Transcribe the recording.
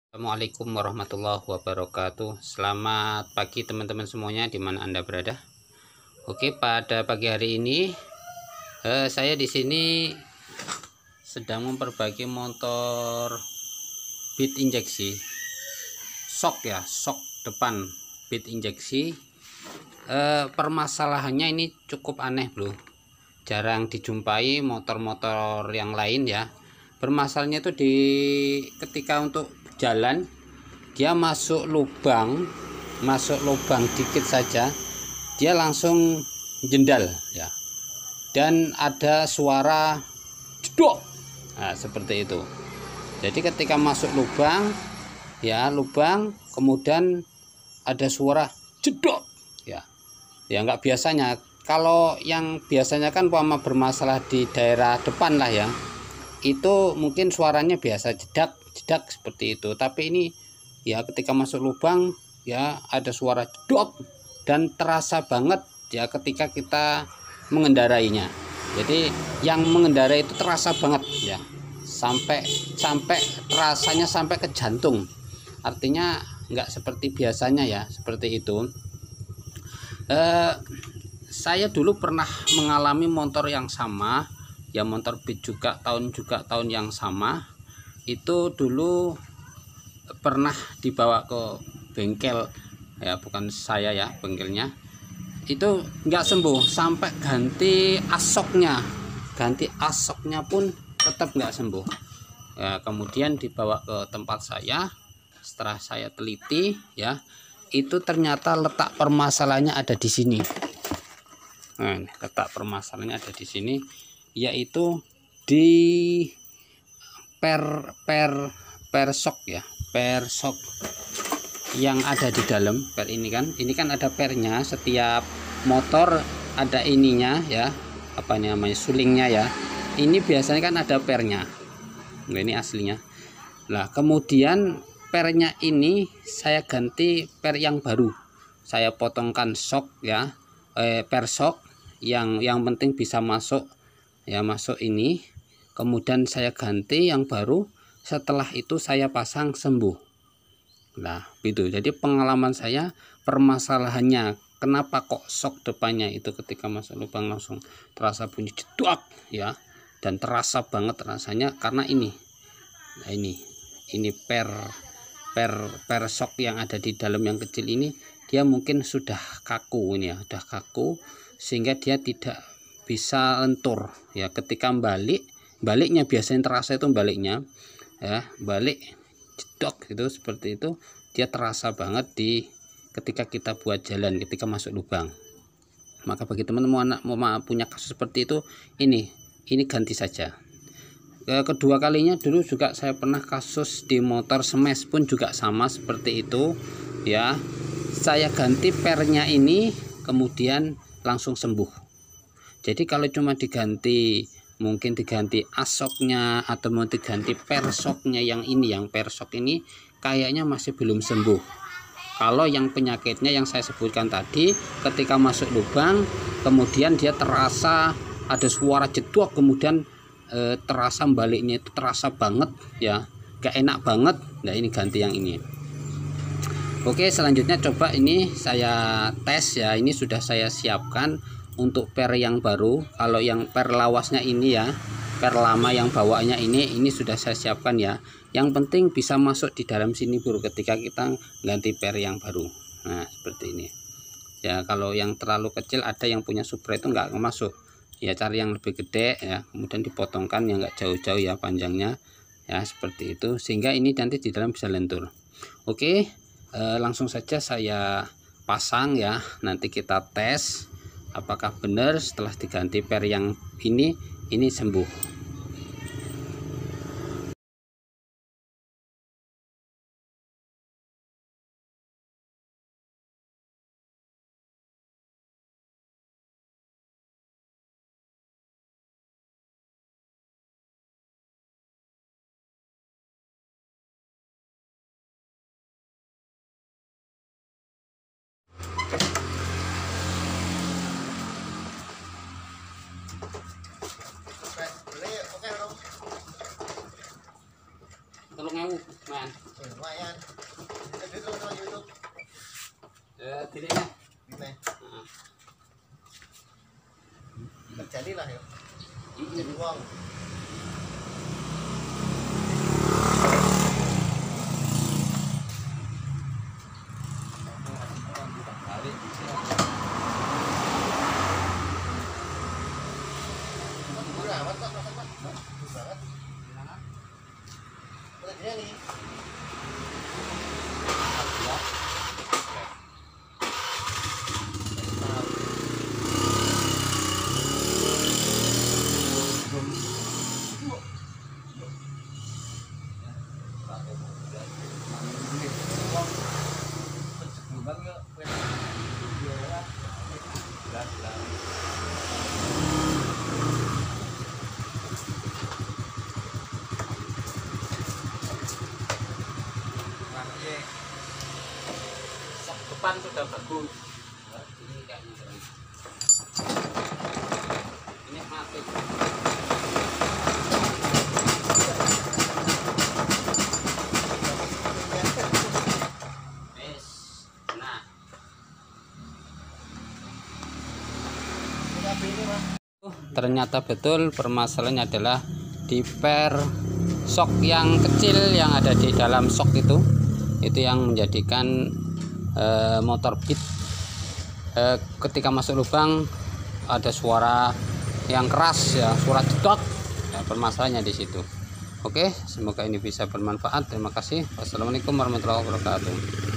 Assalamualaikum warahmatullahi wabarakatuh. Selamat pagi teman-teman semuanya di mana Anda berada. Oke, pada pagi hari ini saya di sini sedang memperbaiki motor bead injeksi shock ya, shock depan bead injeksi. Permasalahannya ini cukup aneh bro, jarang dijumpai motor-motor yang lain ya. Bermasalahnya itu ketika untuk jalan dia masuk lubang dikit saja dia langsung jendal ya, dan ada suara jedok. Nah, seperti itu. Jadi ketika masuk lubang kemudian ada suara jedok ya, nggak biasanya. Kalau yang biasanya kan umpama bermasalah di daerah depan lah ya, itu mungkin suaranya biasa jedak seperti itu. Tapi ini ya ketika masuk lubang ya ada suara jedok dan terasa banget ya ketika kita mengendarainya. Jadi yang mengendarai itu terasa banget ya, sampai rasanya sampai ke jantung. Artinya nggak seperti biasanya ya, seperti itu. Saya dulu pernah mengalami motor yang sama ya, motor beat juga tahun yang sama. Itu dulu pernah dibawa ke bengkel ya, bukan saya ya, bengkelnya. Itu nggak sembuh sampai ganti asoknya pun tetap nggak sembuh ya. Kemudian dibawa ke tempat saya. Setelah saya teliti ya, itu ternyata letak permasalahannya ada di sini. Nah, letak permasalahannya ada di sini, yaitu di per shock ya, per shock yang ada di dalam per ini kan ada pernya. Setiap motor ada ininya ya, apa namanya, sulingnya ya. Ini biasanya kan ada pernya. Nah, ini aslinya. Nah, kemudian pernya ini saya ganti per yang baru. Saya potongkan shock ya, per shock yang penting bisa masuk ya, masuk ini. Kemudian saya ganti yang baru. Setelah itu saya pasang, sembuh. Nah itu jadi pengalaman saya. Permasalahannya kenapa kok shock depannya itu ketika masuk lubang langsung terasa bunyi jeduk ya, dan terasa banget rasanya karena ini. Nah ini per shock yang ada di dalam yang kecil ini, dia mungkin sudah kaku ini ya, sudah kaku sehingga dia tidak bisa lentur ya. Ketika baliknya biasanya terasa itu baliknya ya, balik jedok itu seperti itu, dia terasa banget ketika kita buat jalan, ketika masuk lubang. Maka bagi teman-teman mau punya kasus seperti itu, ini ganti saja. Kedua kalinya dulu juga saya pernah kasus di motor smash pun juga sama seperti itu ya. Saya ganti pernya ini kemudian langsung sembuh. Jadi kalau cuma mungkin diganti asoknya atau mau diganti per shocknya yang ini, yang per shock ini kayaknya masih belum sembuh. Kalau yang penyakitnya yang saya sebutkan tadi, ketika masuk lubang kemudian dia terasa ada suara jeduk, kemudian terasa baliknya itu terasa banget ya, gak enak banget. Nah ini ganti yang ini. Oke, selanjutnya coba ini saya tes ya. Ini sudah saya siapkan untuk per yang baru. Kalau yang per lawasnya ini ya, per lama yang bawaannya ini sudah saya siapkan ya. Yang penting bisa masuk di dalam sini bro, ketika kita ganti per yang baru. Nah seperti ini ya. Kalau yang terlalu kecil, ada yang punya Supra itu nggak masuk ya, cari yang lebih gede ya, kemudian dipotongkan yang nggak jauh-jauh ya panjangnya ya, seperti itu, sehingga ini nanti di dalam bisa lentur. Oke, langsung saja saya pasang ya. Nanti kita tes apakah benar setelah diganti per yang ini sembuh. lumayan. Itu sama YouTube. Tidak ya. Gimana? Terjadi lah ya. Jadi uang. Amat kok, masak Pak. Bagus banget. Pelajanya nih. Depan sudah bagus. Ini kayak ini mati. Nah, ternyata betul permasalahannya adalah di per shock yang kecil yang ada di dalam shock itu yang menjadikan motor Beat ketika masuk lubang ada suara yang keras ya, suara jedot. Nah, permasalahannya di situ. Oke, semoga ini bisa bermanfaat. Terima kasih. Wassalamualaikum warahmatullahi wabarakatuh.